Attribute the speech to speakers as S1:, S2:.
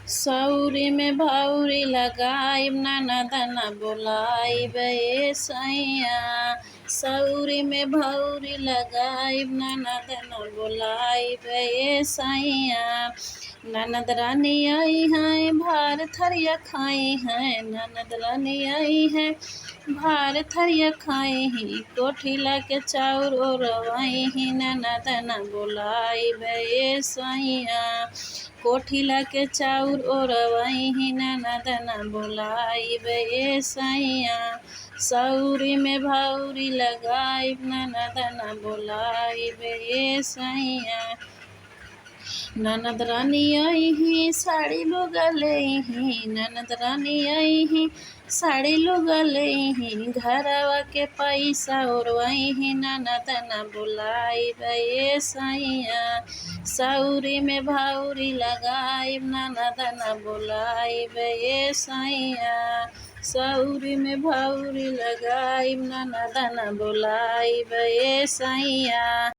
S1: सौरी में भौरी लगाइब ननद न बोलाइब ए सैया। सौरी में भौरी लगाइब ननद न बोलाइब ए सैया। ननद रानी आई हैं भार थरिया खाई हैं। ननद रानी आई हैं भार थरिया खाई ही। कोठिला के चाउर ओरवाई ही ननद न बोलाइब ए सैया। कोठिला के चाउर ओरवाई ही ननद न बोलाइब ए सैया। सौरी में भौरी लगाइब ननद न बोलाइब ए सैया। ननद रानी आई ही साड़ी लुगा लेही। ननद रानी आई ही साड़ी लुगा लेही। घरवा के पैसा ओरवाई ही ननद न बोलाइब ए सैया। सौरी में भौरी लगाइब ननद न बोलाइब ए सैया। सौरी में भौरी लगाइब ननद न बोलाइब ए सैया।